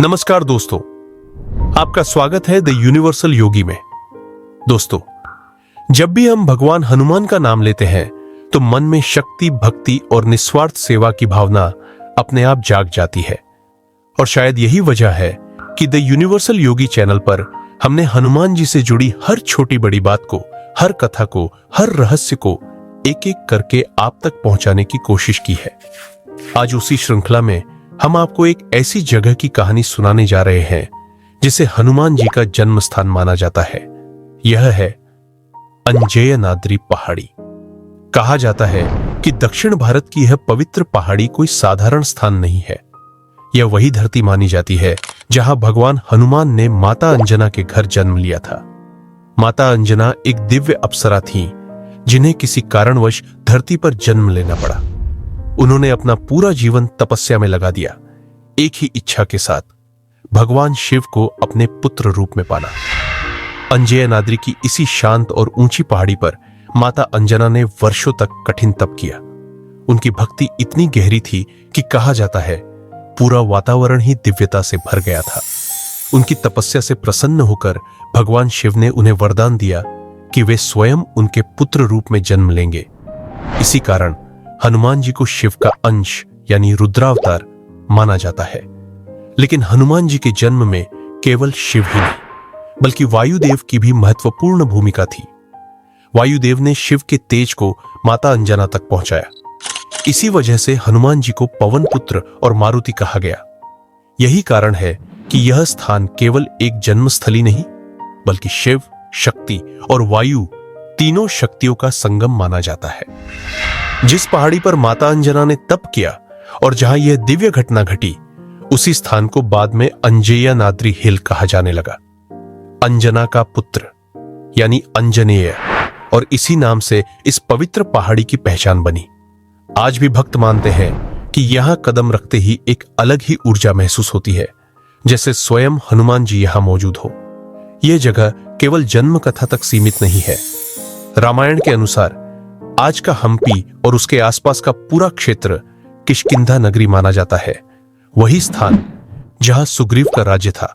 नमस्कार दोस्तों, आपका स्वागत है द यूनिवर्सल योगी में। दोस्तों, जब भी हम भगवान हनुमान का नाम लेते हैं तो मन में शक्ति, भक्ति और निस्वार्थ सेवा की भावना अपने आप जाग जाती है। और शायद यही वजह है कि द यूनिवर्सल योगी चैनल पर हमने हनुमान जी से जुड़ी हर छोटी बड़ी बात को, हर कथा को, हर रहस्य को एक एक करके आप तक पहुंचाने की कोशिश की है। आज उसी श्रृंखला में हम आपको एक ऐसी जगह की कहानी सुनाने जा रहे हैं जिसे हनुमान जी का जन्म स्थान माना जाता है। यह है अंजयनाद्री पहाड़ी। कहा जाता है कि दक्षिण भारत की यह पवित्र पहाड़ी कोई साधारण स्थान नहीं है। यह वही धरती मानी जाती है जहां भगवान हनुमान ने माता अंजना के घर जन्म लिया था। माता अंजना एक दिव्य अप्सरा थीं, जिन्हें किसी कारणवश धरती पर जन्म लेना पड़ा। उन्होंने अपना पूरा जीवन तपस्या में लगा दिया, एक ही इच्छा के साथ, भगवान शिव को अपने पुत्र रूप में पाना। अंजयनाद्री की इसी शांत और ऊंची पहाड़ी पर माता अंजना ने वर्षों तक कठिन तप किया। उनकी भक्ति इतनी गहरी थी कि कहा जाता है पूरा वातावरण ही दिव्यता से भर गया था। उनकी तपस्या से प्रसन्न होकर भगवान शिव ने उन्हें वरदान दिया कि वे स्वयं उनके पुत्र रूप में जन्म लेंगे। इसी कारण हनुमान जी को शिव का अंश यानी रुद्रावतार माना जाता है। लेकिन हनुमान जी के जन्म में केवल शिव ही नहीं, बल्कि वायुदेव की भी महत्वपूर्ण भूमिका थी। वायुदेव ने शिव के तेज को माता अंजना तक पहुंचाया। इसी वजह से हनुमान जी को पवन पुत्र और मारुति कहा गया। यही कारण है कि यह स्थान केवल एक जन्मस्थली नहीं, बल्कि शिव, शक्ति और वायु तीनों शक्तियों का संगम माना जाता है। जिस पहाड़ी पर माता अंजना ने तप किया और जहां यह दिव्य घटना घटी, उसी स्थान को बाद में अंजयनाद्री हिल कहा जाने लगा। अंजना का पुत्र यानी अंजनेय, और इसी नाम से इस पवित्र पहाड़ी की पहचान बनी। आज भी भक्त मानते हैं कि यहां कदम रखते ही एक अलग ही ऊर्जा महसूस होती है, जैसे स्वयं हनुमान जी यहां मौजूद हो। यह जगह केवल जन्म कथा तक सीमित नहीं है। रामायण के अनुसार आज का हम्पी और उसके आसपास का पूरा क्षेत्र किष्किंधा नगरी माना जाता है। वही स्थान जहां सुग्रीव का राज्य था,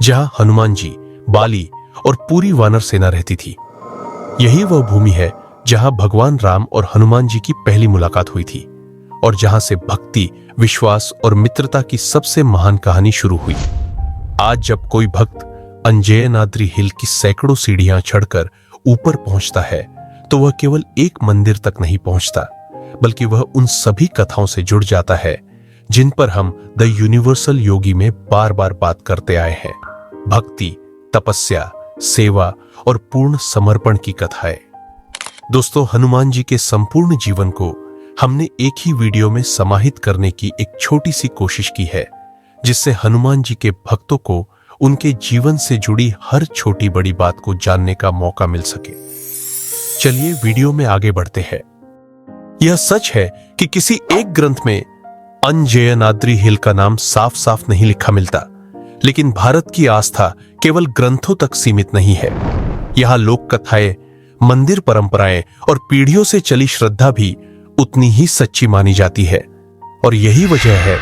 जहां हनुमान जी, बाली और पूरी वानर सेना रहती थी। यही वह भूमि है जहां भगवान राम और हनुमान जी की पहली मुलाकात हुई थी, और जहां से भक्ति, विश्वास और मित्रता की सबसे महान कहानी शुरू हुई। आज जब कोई भक्त अंजयनाद्री हिल की सैकड़ों सीढ़ियां चढ़कर ऊपर पहुंचता है, तो वह केवल एक मंदिर तक नहीं पहुंचता, बल्कि वह उन सभी कथाओं से जुड़ जाता है जिन पर हम द यूनिवर्सल योगी में बार बार बात करते आए हैं। भक्ति, तपस्या, सेवा और पूर्ण समर्पण की कथाएं। दोस्तों, हनुमान जी के संपूर्ण जीवन को हमने एक ही वीडियो में समाहित करने की एक छोटी सी कोशिश की है, जिससे हनुमान जी के भक्तों को उनके जीवन से जुड़ी हर छोटी बड़ी बात को जानने का मौका मिल सके। चलिए वीडियो में आगे बढ़ते हैं। यह सच है कि किसी एक ग्रंथ में अंजयनाद्री हिल का नाम साफ साफ नहीं लिखा मिलता, लेकिन भारत की आस्था केवल ग्रंथों तक सीमित नहीं है। यहां लोक कथाएं, मंदिर परंपराएं और पीढ़ियों से चली श्रद्धा भी उतनी ही सच्ची मानी जाती है। और यही वजह है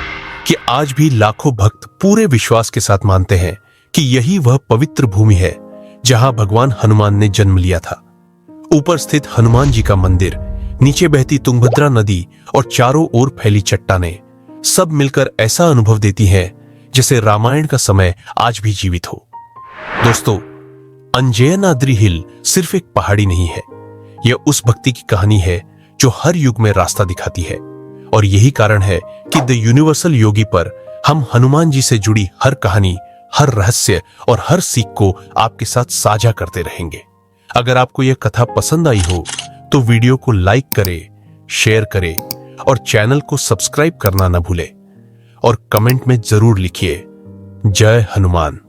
कि आज भी लाखों भक्त पूरे विश्वास के साथ मानते हैं कि यही वह पवित्र भूमि है जहां भगवान हनुमान ने जन्म लिया था। ऊपर स्थित हनुमान जी का मंदिर, नीचे बहती तुंगभद्रा नदी और चारों ओर फैली चट्टानें सब मिलकर ऐसा अनुभव देती हैं जैसे रामायण का समय आज भी जीवित हो। दोस्तों, अंजयनाद्री हिल सिर्फ एक पहाड़ी नहीं है, यह उस भक्ति की कहानी है जो हर युग में रास्ता दिखाती है। और यही कारण है कि द यूनिवर्सल योगी पर हम हनुमान जी से जुड़ी हर कहानी, हर रहस्य और हर सीख को आपके साथ साझा करते रहेंगे। अगर आपको यह कथा पसंद आई हो तो वीडियो को लाइक करें, शेयर करें और चैनल को सब्सक्राइब करना न भूलें। और कमेंट में जरूर लिखिए, जय हनुमान।